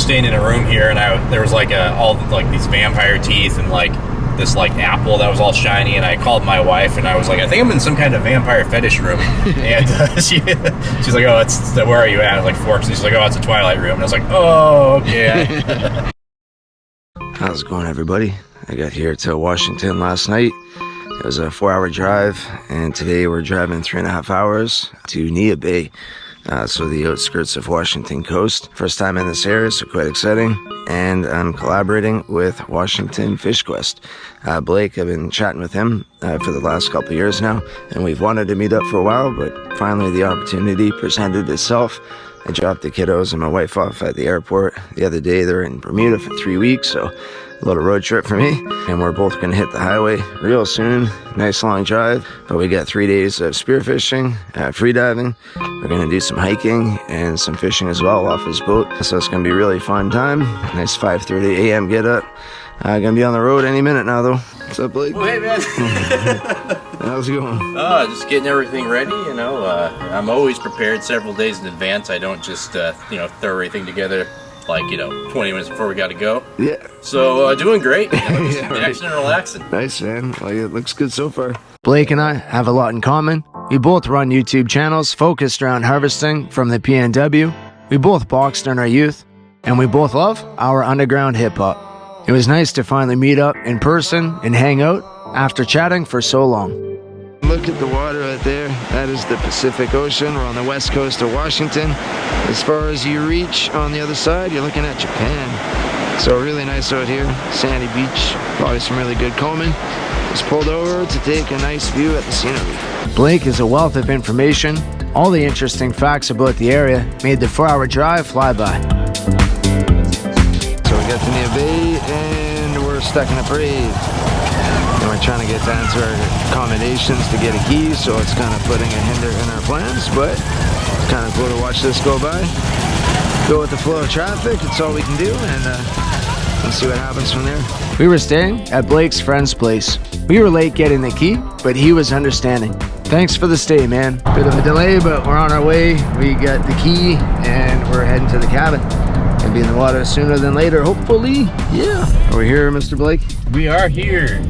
staying in a room here, and there was like all like these vampire teeth and like this like apple that was all shiny, and I called my wife and I was like, I think I'm in some kind of vampire fetish room. And she's like, oh, where are you at? I was like, Forks. And she's like, oh, it's a Twilight room. And I was like, oh, okay. How's it going, everybody? I got here to Washington last night. It was a 4-hour drive, and today we're driving 3.5 hours to Neah Bay, so the outskirts of Washington coast. First time in this area, so quite exciting. And I'm collaborating with Washington Fish Quest. Blake, I've been chatting with him for the last couple of years now, and we've wanted to meet up for a while, but finally the opportunity presented itself. I dropped the kiddos and my wife off at the airport the other day. They're in Bermuda for 3 weeks, so a little road trip for me, and we're both going to hit the highway real soon. Nice long drive, but we got 3 days of spearfishing, free diving. We're going to do some hiking and some fishing as well off his boat, so it's going to be a really fun time. Nice 5:30 a.m. get up. Going to be on the road any minute now, though. What's up, Blake? Oh, hey, man. How's it going? Just getting everything ready, you know. I'm always prepared several days in advance. I don't just, throw everything together like, 20 minutes before we got to go. Yeah. So, doing great. Yeah, relaxing and relaxing. Nice, man. Well, it looks good so far. Blake and I have a lot in common. We both run YouTube channels focused around harvesting from the PNW. We both boxed in our youth, and we both love our underground hip-hop. It was nice to finally meet up in person and hang out after chatting for so long. Look at the water right there. That is the Pacific Ocean. We're on the west coast of Washington. As far as you reach on the other side, you're looking at Japan. So really nice out here. Sandy beach, probably some really good combing. Just pulled over to take a nice view at the scenery. Blake is a wealth of information. All the interesting facts about the area made the 4-hour drive fly by. So we got to Neah Bay and we're stuck in a parade. And we're trying to get down to our accommodations to get a key, so it's kind of putting a hinder in our plans, but it's kind of cool to watch this go by. Go with the flow of traffic, it's all we can do, and let's see what happens from there. We were staying at Blake's friend's place. We were late getting the key, but he was understanding. Thanks for the stay, man. Bit of a delay, but we're on our way. We got the key, and we're heading to the cabin. Gonna be in the water sooner than later, hopefully. Yeah. Are we here, Mr. Blake? We are here,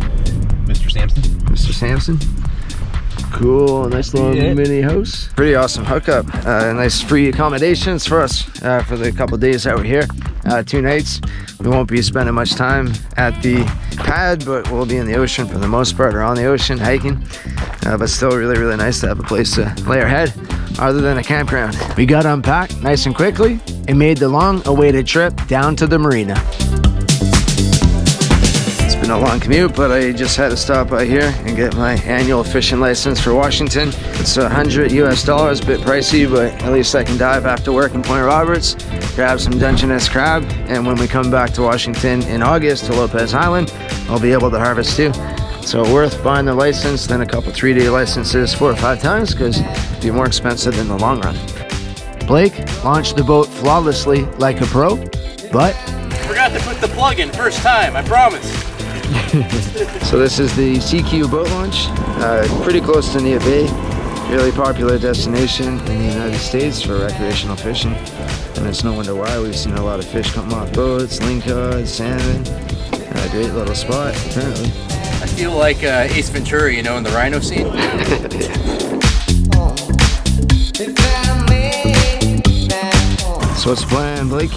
Mr. Samson. Mr. Samson. Cool, nice little mini house. Pretty awesome hookup. Nice free accommodations for us for the couple days that we're here. 2 nights. We won't be spending much time at the pad, but we'll be in the ocean for the most part, or on the ocean hiking. But still really nice to have a place to lay our head other than a campground. We got unpacked nice and quickly and made the long-awaited trip down to the marina. It's been a long commute, but I just had to stop by here and get my annual fishing license for Washington. It's $100 US, a bit pricey, but at least I can dive after work in Point Roberts, grab some Dungeness crab, and when we come back to Washington in August to Lopez Island, I'll be able to harvest too. So worth buying the license than a couple 3-day licenses 4 or 5 times, because it'd be more expensive in the long run. Blake launched the boat flawlessly like a pro, but Forgot to put the plug in first time, I promise. So this is the CQ boat launch, pretty close to Neah Bay, really popular destination in the United States for recreational fishing, and it's no wonder why. We've seen a lot of fish come off boats, lingcod, salmon, a great little spot apparently. I feel like Ace Ventura, in the rhino scene. So what's the plan, Blake?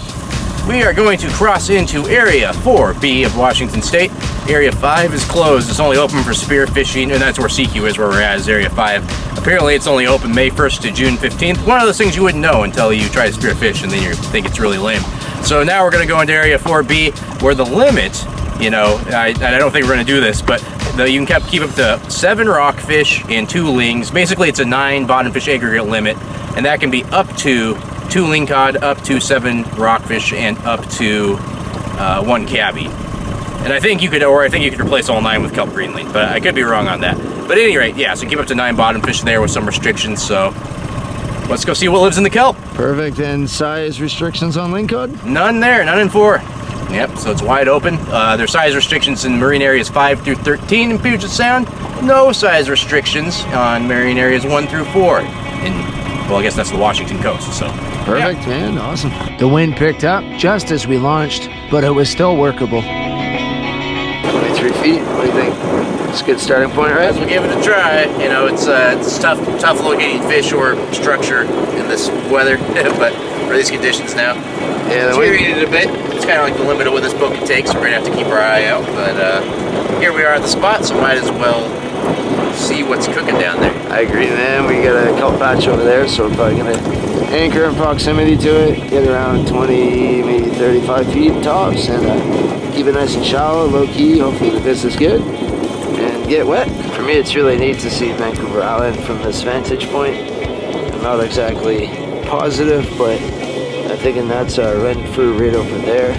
We are going to cross into Area 4B of Washington State. Area 5 is closed. It's only open for spearfishing, and that's where CQ is, where we're at, is Area 5. Apparently, it's only open May 1st to June 15th. One of those things you wouldn't know until you try to spearfish, and then you think it's really lame. So now we're going to go into Area 4B, where the limit, I don't think we're going to do this, but you can keep up to 7 rockfish and 2 lings. Basically, it's a 9 bottomfish aggregate limit, and that can be up to 2 lingcod, up to 7 rockfish, and up to 1 cabbie. And I think you could replace all 9 with kelp greenling, but I could be wrong on that. But at any rate, yeah, so keep up to 9 bottomfish there with some restrictions. So let's go see what lives in the kelp. Perfect. And size restrictions on lingcod? None there, none in 4. Yep, so it's wide open. There's size restrictions in marine areas 5 through 13 in Puget Sound. No size restrictions on marine areas 1 through 4. Well, I guess that's the Washington coast, so Perfect, man. Awesome. The wind picked up just as we launched, but it was still workable. 23 feet. What do you think? It's a good starting point, right? As we give it a try, you know, it's tough locating fish or structure in this weather, but for these conditions now, Yeah, it's deteriorated a bit. It's kind of like the limit of what this boat can take, so we're gonna have to keep our eye out. But here we are at the spot, so might as well see what's cooking down there. I agree, man. We got a kelp patch over there, so we're probably gonna anchor in proximity to it, get around 20, maybe 35 feet tops, and keep it nice and shallow, low key. Hopefully the fish is good, and get wet. For me, it's really neat to see Vancouver Island from this vantage point. I'm not exactly positive, but I'm thinking that's Renfrew right over there.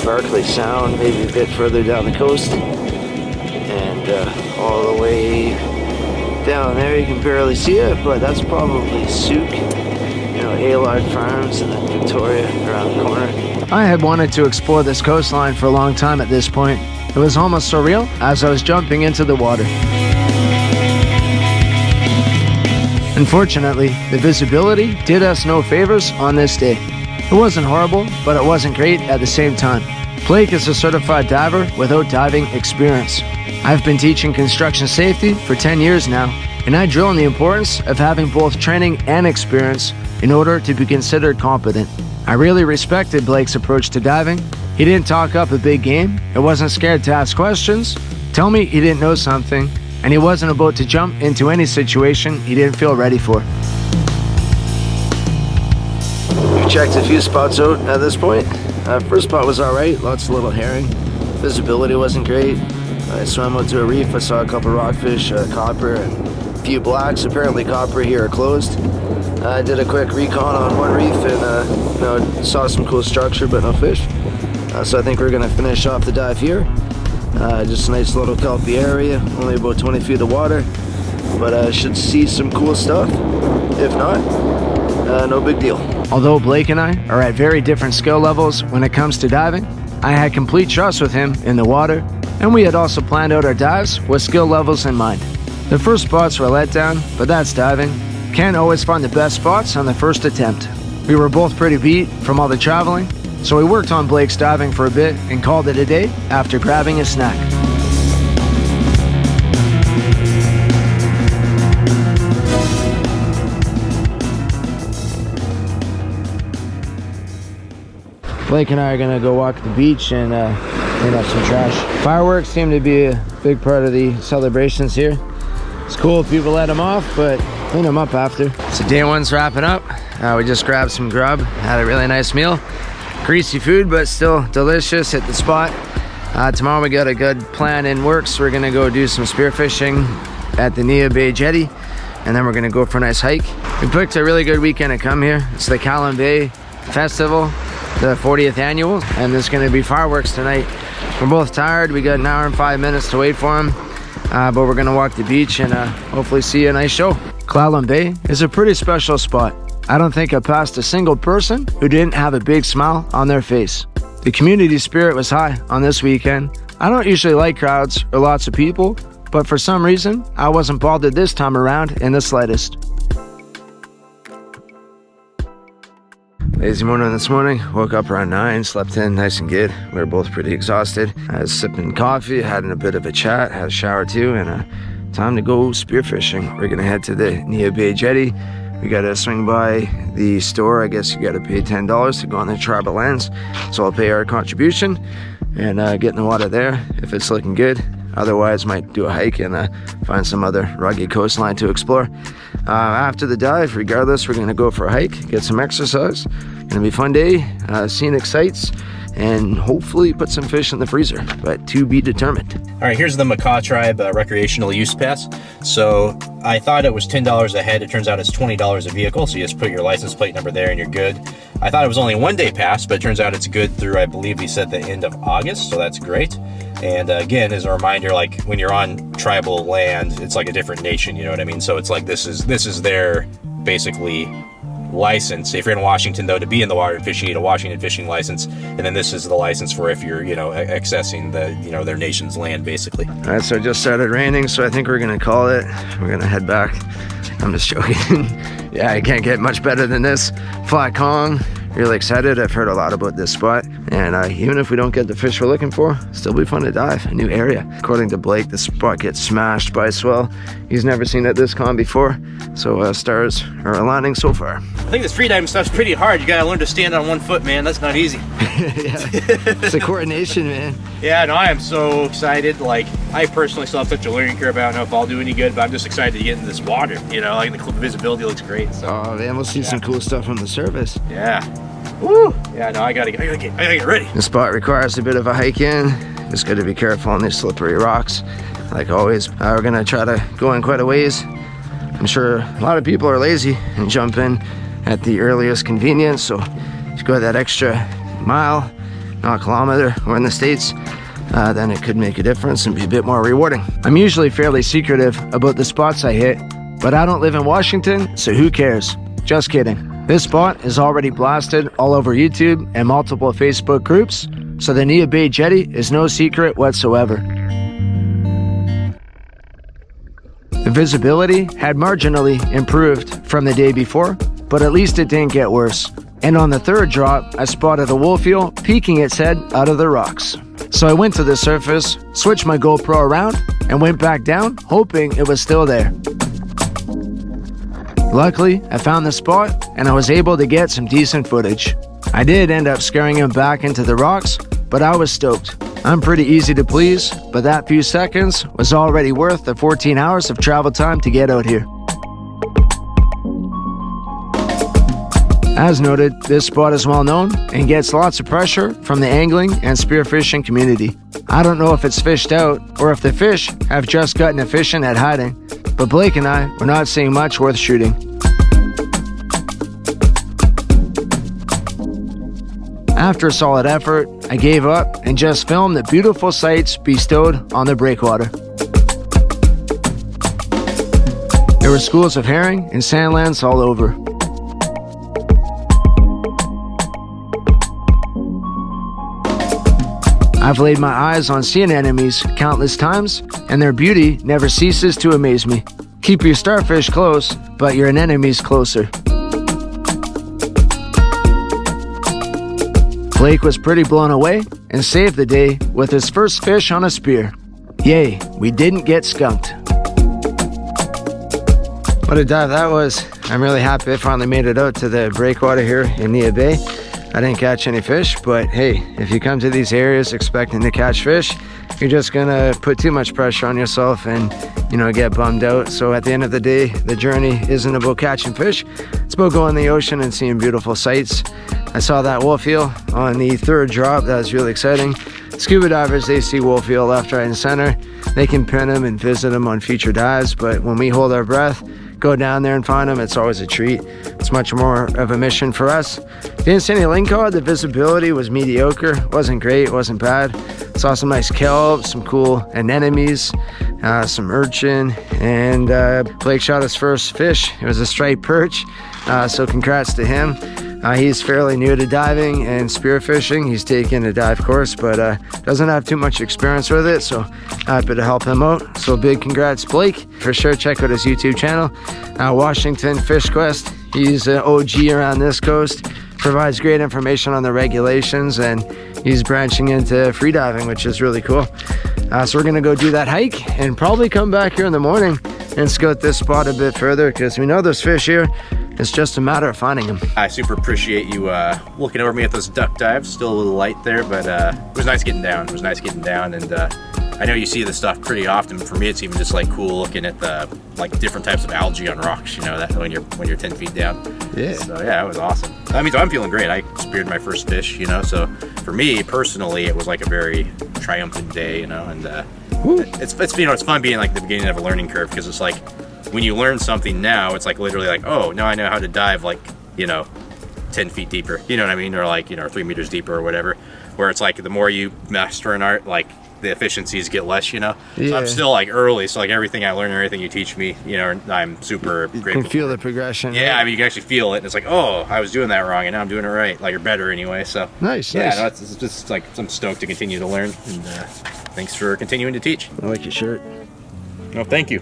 Barclay Sound, maybe a bit further down the coast, and all the way down there you can barely see it, but that's probably Souk, you know, Aylard Farms, and then Victoria around the corner. I had wanted to explore this coastline for a long time at this point. It was almost surreal as I was jumping into the water. Unfortunately, the visibility did us no favors on this day. It wasn't horrible, but it wasn't great at the same time. Blake is a certified diver without diving experience. I've been teaching construction safety for 10 years now, and I drill on the importance of having both training and experience in order to be considered competent. I really respected Blake's approach to diving. He didn't talk up a big game, he wasn't scared to ask questions, tell me he didn't know something, and he wasn't about to jump into any situation he didn't feel ready for. We've checked a few spots out at this point. First spot was alright, lots of little herring. Visibility wasn't great. I swam out to a reef, I saw a couple rockfish, copper, and a few blacks. Apparently copper here are closed. I did a quick recon on one reef and saw some cool structure but no fish. So I think we're going to finish off the dive here. Just a nice little kelpy area, only about 20 feet of water, but I should see some cool stuff. If not, no big deal. Although Blake and I are at very different skill levels when it comes to diving, I had complete trust with him in the water, and we had also planned out our dives with skill levels in mind. The first spots were a letdown, but that's diving. Can't always find the best spots on the first attempt. We were both pretty beat from all the traveling, so we worked on Blake's diving for a bit and called it a day after grabbing a snack. Blake and I are gonna go walk the beach and clean up some trash. Fireworks seem to be a big part of the celebrations here. It's cool if people let them off, but clean them up after. So day one's wrapping up. We just grabbed some grub, had a really nice meal. Greasy food, but still delicious. Hit the spot. Tomorrow we got a good plan in works. We're gonna go do some spearfishing at the Neah Bay jetty, and then we're gonna go for a nice hike. We picked a really good weekend to come here. It's the Clallam Bay Festival, the 40th annual, and there's gonna be fireworks tonight. We're both tired. We got an hour and 5 minutes to wait for them, but we're gonna walk the beach and hopefully see a nice show. Clallam Bay is a pretty special spot. I don't think I passed a single person who didn't have a big smile on their face. The community spirit was high on this weekend. I don't usually like crowds or lots of people, but for some reason, I wasn't bothered this time around in the slightest. Lazy morning this morning, woke up around 9, slept in nice and good. We were both pretty exhausted. I was sipping coffee, having a bit of a chat, had a shower too, and time to go spearfishing. We're gonna head to the Neah Bay jetty. We gotta swing by the store. I guess you gotta pay $10 to go on the tribal lands. So I'll pay our contribution and get in the water there if it's looking good. Otherwise, might do a hike and find some other rugged coastline to explore. After the dive, regardless, we're gonna go for a hike, get some exercise. Gonna be a fun day, scenic sights, and hopefully put some fish in the freezer, but to be determined. All right, here's the Makah Tribe recreational use pass. So I thought it was $10 a head. It turns out it's $20 a vehicle. So you just put your license plate number there and you're good. I thought it was only a one-day pass, but it turns out it's good through, I believe he said, the end of August. So that's great. And again, as a reminder, like when you're on tribal land, it's like a different nation, you know what I mean? So it's like this is their basically license. If you're in Washington, though, to be in the water and fish, you need a Washington fishing license. And then this is the license for if you're, accessing the, their nation's land, basically. All right, so it just started raining, so I think we're gonna call it. We're gonna head back. I'm just joking. Yeah, I can't get much better than this. Flat Kong. Really excited. I've heard a lot about this spot, and even if we don't get the fish we're looking for, still be fun to dive. A new area. According to Blake, the spot gets smashed by swell. He's never seen it this calm before, so stars are aligning so far. I think this freediving stuff's pretty hard. You gotta learn to stand on one foot, man. That's not easy. Yeah, it's a coordination, man. Yeah, no, I am so excited. Like, I personally still have such a learning curve. I don't know if I'll do any good, but I'm just excited to get into this water. Like the visibility looks great. So. Oh man, we'll see some cool stuff on the surface. Yeah. Woo! Yeah, no, I gotta get ready. The spot requires a bit of a hike in. Just gotta be careful on these slippery rocks. Like always, we're gonna try to go in quite a ways. I'm sure a lot of people are lazy and jump in at the earliest convenience. So if you go that extra mile, not kilometer, or in the States, then it could make a difference and be a bit more rewarding. I'm usually fairly secretive about the spots I hit, but I don't live in Washington, so who cares? Just kidding. This spot is already blasted all over YouTube and multiple Facebook groups, so the Neah Bay jetty is no secret whatsoever. The visibility had marginally improved from the day before, but at least it didn't get worse. And on the third drop, I spotted a wolf eel peeking its head out of the rocks. So I went to the surface, switched my GoPro around, and went back down, hoping it was still there. Luckily, I found the spot, and I was able to get some decent footage. I did end up scaring him back into the rocks, but I was stoked. I'm pretty easy to please, but that few seconds was already worth the 14 hours of travel time to get out here. As noted, this spot is well known and gets lots of pressure from the angling and spearfishing community. I don't know if it's fished out or if the fish have just gotten efficient at hiding, but Blake and I were not seeing much worth shooting. After a solid effort, I gave up and just filmed the beautiful sights bestowed on the breakwater. There were schools of herring and sandlands all over. I've laid my eyes on sea anemones countless times, and their beauty never ceases to amaze me. Keep your starfish close, but your anemones closer. Blake was pretty blown away and saved the day with his first fish on a spear. Yay, we didn't get skunked. What a dive that was. I'm really happy I finally made it out to the breakwater here in Neah Bay. I didn't catch any fish, but hey, if you come to these areas expecting to catch fish, you're just gonna put too much pressure on yourself and, get bummed out. So at the end of the day, the journey isn't about catching fish. It's about going in the ocean and seeing beautiful sights. I saw that wolf eel on the third drop. That was really exciting. Scuba divers, they see wolf eel left, right, and center. They can pin them and visit them on future dives, but when we hold our breath, go down there and find them, it's always a treat. It's much more of a mission for us. Didn't see any lingcod. The visibility was mediocre. Wasn't great, wasn't bad. Saw some nice kelp, some cool anemones, some urchin, and Blake shot his first fish. It was a striped perch, so congrats to him. He's fairly new to diving and spearfishing. He's taken a dive course, but doesn't have too much experience with it, so happy to help him out. So big congrats, Blake. For sure, check out his YouTube channel, Washington Fish Quest. He's an OG around this coast, provides great information on the regulations, and he's branching into freediving, which is really cool. So we're gonna go do that hike and probably come back here in the morning and scout this spot a bit further, because we know there's fish here. It's just a matter of finding them. I super appreciate you looking over me at those duck dives. Still a little light there, but it was nice getting down. And I know you see this stuff pretty often. For me, it's even just like cool looking at the different types of algae on rocks. That when you're 10 feet down. Yeah. So yeah, it was awesome. I mean, so I'm feeling great. I speared my first fish. So for me personally, it was like a very triumphant day. And it's fun being like the beginning of a learning curve, because it's like, when you learn something now, it's like literally like, oh, now I know how to dive 10 feet deeper, you know what I mean? Or 3 meters deeper or whatever. Where it's like the more you master an art, the efficiencies get less, you know. Yeah. So I'm still like early, so like everything I learn, everything you teach me, you know, I'm super grateful. You can feel the progression. Yeah, right? I mean, you can actually feel it. And it's like, oh, I was doing that wrong, and now I'm doing it right, like, or better anyway. So Nice. yeah, Nice. no, it's just like I'm stoked to continue to learn, and thanks for continuing to teach. I like your shirt. No, thank you.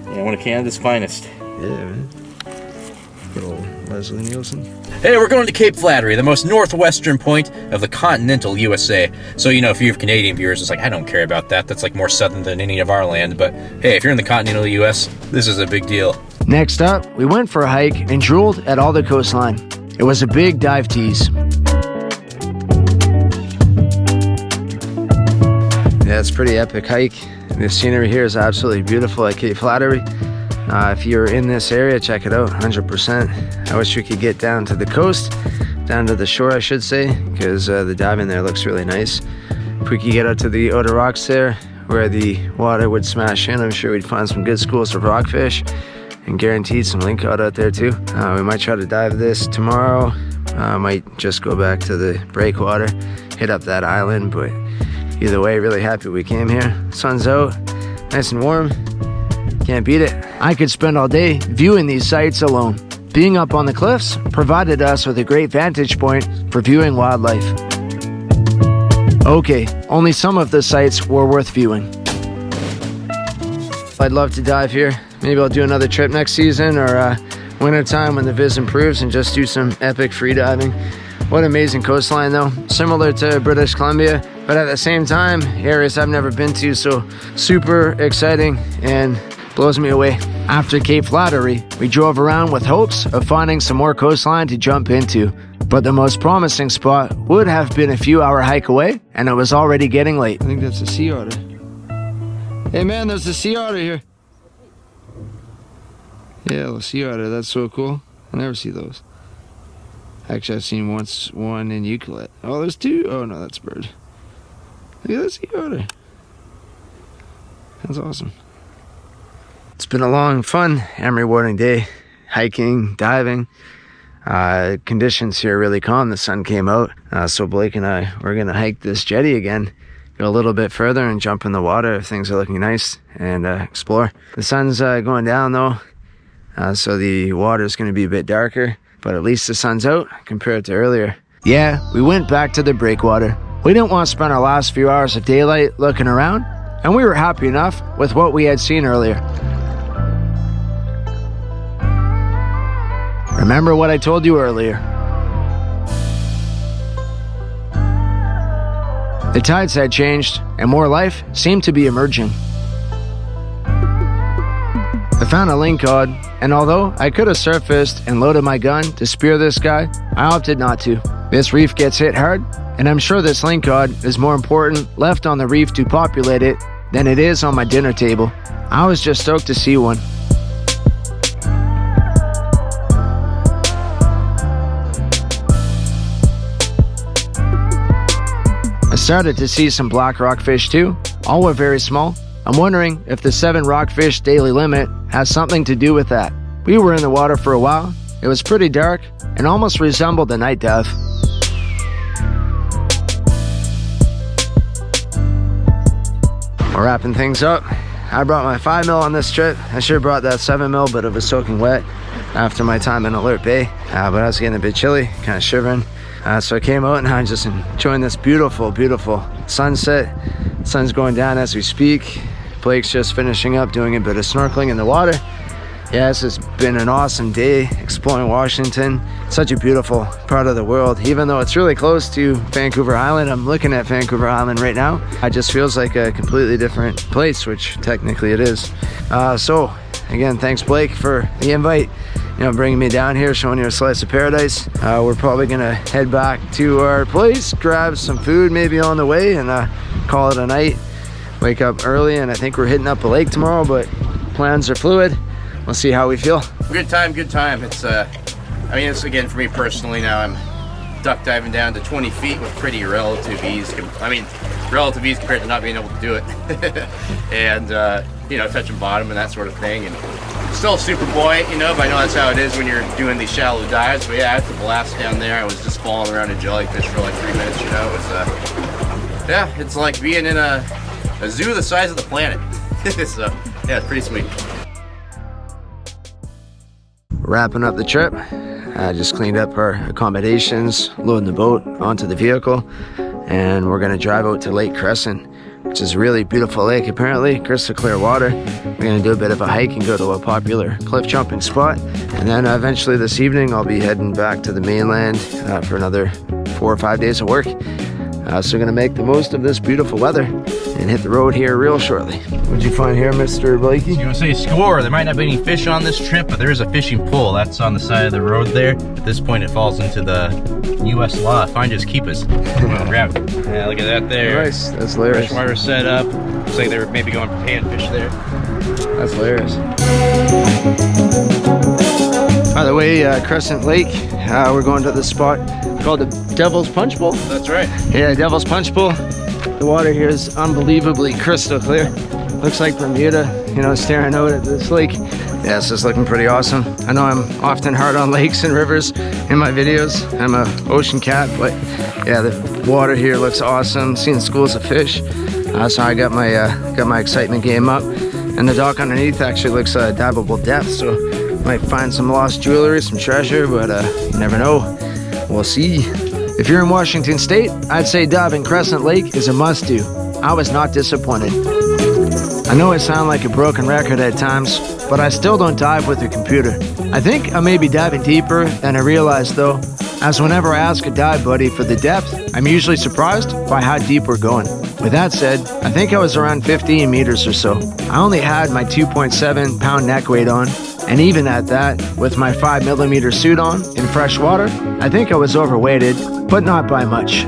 Yeah, one of Canada's finest. Yeah, man. Good old Leslie Nielsen. Hey, we're going to Cape Flattery, the most northwestern point of the continental USA. So, you know, if you have Canadian viewers, it's like, I don't care about that. That's like more southern than any of our land. But hey, if you're in the continental US, this is a big deal. Next up, we went for a hike and drooled at all the coastline. It was a big dive tease. Yeah, it's a pretty epic hike. The scenery here is absolutely beautiful at Cape Flattery. If you're in this area, check it out, 100%. I wish we could get down to the coast, down to the shore, I should say, because the diving there looks really nice. If we could get out to the outer rocks there, where the water would smash in, I'm sure we'd find some good schools of rockfish, and guaranteed some lingcod out there too. We might try to dive this tomorrow. Might just go back to the breakwater, hit up that island, but either way, really happy we came here. Sun's out, nice and warm. Can't beat it. I could spend all day viewing these sights alone. Being up on the cliffs provided us with a great vantage point for viewing wildlife. Okay, only some of the sights were worth viewing. I'd love to dive here. Maybe I'll do another trip next season or winter time when the viz improves and just do some epic free diving. What an amazing coastline though. Similar to British Columbia, but at the same time, areas I've never been to, so super exciting and blows me away. After Cape Flattery, we drove around with hopes of finding some more coastline to jump into. But the most promising spot would have been a few-hour hike away, and it was already getting late. I think that's a sea otter. Hey man, there's a sea otter here. Yeah, the sea otter, that's so cool. I never see those. Actually, I've seen one in Euclid. Oh, there's two. Oh no, that's a bird. Look at that sea otter. That's awesome. It's been a long, fun, and rewarding day. Hiking, diving. Conditions here are really calm. The sun came out. So Blake and I, we're going to hike this jetty again. Go a little bit further and jump in the water if things are looking nice and explore. The sun's going down though. So the water is going to be a bit darker. But at least the sun's out compared to earlier. Yeah, we went back to the breakwater. We didn't want to spend our last few hours of daylight looking around. And we were happy enough with what we had seen earlier. Remember what I told you earlier. The tides had changed, and more life seemed to be emerging. I found a lingcod, and although I could have surfaced and loaded my gun to spear this guy, I opted not to. This reef gets hit hard, and I'm sure this lingcod is more important left on the reef to populate it than it is on my dinner table. I was just stoked to see one. I started to see some black rockfish too. All were very small. I'm wondering if the 7 rockfish daily limit has something to do with that. We were in the water for a while. It was pretty dark and almost resembled a night dive. We're wrapping things up. I brought my 5mm on this trip. I should have brought that 7mm, but it was soaking wet after my time in Alert Bay. But I was getting a bit chilly, kind of shivering. So I came out and I'm just enjoying this beautiful, beautiful sunset. Sun's going down as we speak. Blake's just finishing up doing a bit of snorkeling in the water. Yeah, this has been an awesome day exploring Washington. Such a beautiful part of the world. Even though it's really close to Vancouver Island, I'm looking at Vancouver Island right now. It just feels like a completely different place, which technically it is. So again, thanks Blake for the invite. You know, bringing me down here, showing you a slice of paradise. We're probably gonna head back to our place, grab some food maybe on the way, and call it a night. Wake up early, and I think we're hitting up a lake tomorrow, but plans are fluid. We'll see how we feel. Good time, good time. It's, I mean, it's again for me personally now. I'm duck diving down to 20 feet with pretty relative ease. I mean, relative ease compared to not being able to do it, and you know, touching bottom and that sort of thing. And still super buoyant, you know, but I know that's how it is when you're doing these shallow dives. But yeah, I had to blast down there. I was just falling around a jellyfish for like 3 minutes, you know. It was Yeah, it's like being in a zoo the size of the planet. So, yeah, it's pretty sweet. Wrapping up the trip. I just cleaned up our accommodations, loading the boat onto the vehicle, and we're gonna drive out to Lake Crescent, which is a really beautiful lake apparently, crystal clear water. We're gonna do a bit of a hike and go to a popular cliff jumping spot, and then eventually this evening I'll be heading back to the mainland for another 4 or 5 days of work. So we're gonna make the most of this beautiful weather and hit the road here real shortly. What'd you find here, Mr. Blakey? You want to say score? There might not be any fish on this trip, but there is a fishing pole. That's on the side of the road there. At this point, it falls into the U.S. law. Find just keep us. Grab it. Yeah, look at that there. Nice. That's hilarious. Freshwater set up. Looks like they were maybe going for panfish there. That's hilarious. By the way, Crescent Lake, we're going to this spot called the Devils Punchbowl. That's right. Yeah, Devils Punchbowl. The water here is unbelievably crystal clear. Looks like Bermuda, you know, staring out at this lake. Yeah, it's just looking pretty awesome. I know I'm often hard on lakes and rivers in my videos. I'm a ocean cat, but yeah, the water here looks awesome. Seeing schools of fish. So I got my excitement game up. And the dock underneath actually looks diveable depth, so might find some lost jewelry, some treasure, but you never know. We'll see. If you're in Washington State, I'd say diving Crescent Lake is a must-do. I was not disappointed. I know I sound like a broken record at times, but I still don't dive with a computer. I think I may be diving deeper than I realized though, as whenever I ask a dive buddy for the depth, I'm usually surprised by how deep we're going. With that said, I think I was around 15 meters or so. I only had my 2.7 pound neck weight on, and even at that, with my 5mm suit on in fresh water, I think I was overweighted, but not by much.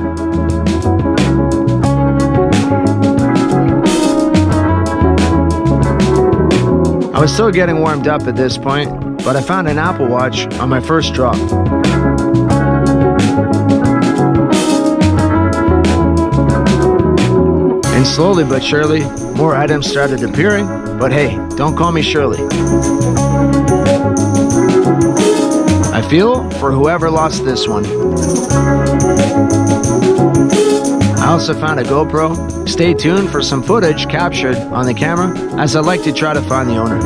I was still getting warmed up at this point, but I found an Apple Watch on my first drop. And slowly but surely, more items started appearing, but hey, don't call me Shirley. I feel for whoever lost this one. I also found a GoPro. Stay tuned for some footage captured on the camera, as I like to try to find the owner.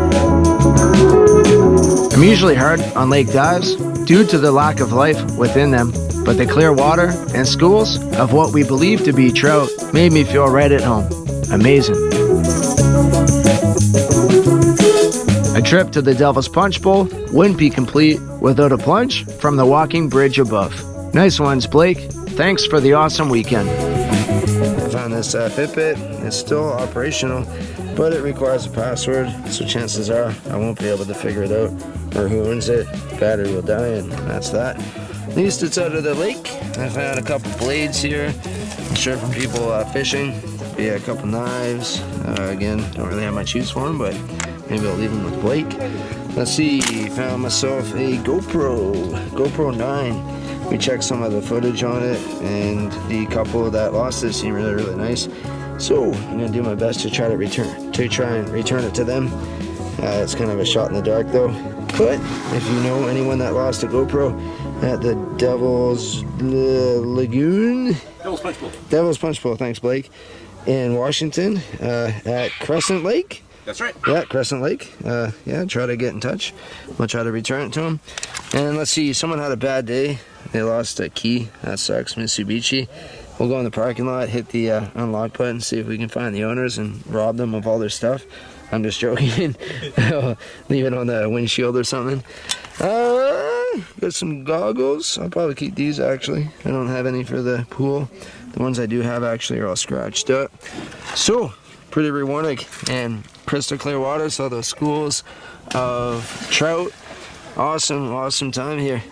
I'm usually hard on lake dives due to the lack of life within them, but the clear water and schools of what we believe to be trout made me feel right at home. Amazing. A trip to the Devils Punchbowl wouldn't be complete without a plunge from the walking bridge above. Nice ones, Blake. Thanks for the awesome weekend. I found this Fitbit. It's still operational, but it requires a password, so chances are I won't be able to figure it out or who owns it. Battery will die, and that's that. At least it's out of the lake. I found a couple blades here. I'm sure from people fishing. Yeah, a couple knives. Again, don't really have much use for them, but maybe I'll leave them with Blake. Let's see, found myself a GoPro 9. We checked some of the footage on it, and the couple that lost it seemed really, really nice. So I'm gonna do my best to try and return it to them. It's kind of a shot in the dark though. But if you know anyone that lost a GoPro at the Devil's Lagoon, Devil's Punchbowl, thanks Blake, in Washington, at Crescent Lake. That's right. Yeah, Crescent Lake. Yeah, try to get in touch. We'll try to return it to them. And let's see, someone had a bad day. They lost a key. That sucks, Mitsubishi. We'll go in the parking lot, hit the unlock button, see if we can find the owners and rob them of all their stuff. I'm just joking. Leave it on the windshield or something. Got some goggles. I'll probably keep these actually. I don't have any for the pool. The ones I do have actually are all scratched up. So, pretty rewarding and crystal clear water. Saw those schools of trout. Awesome time here.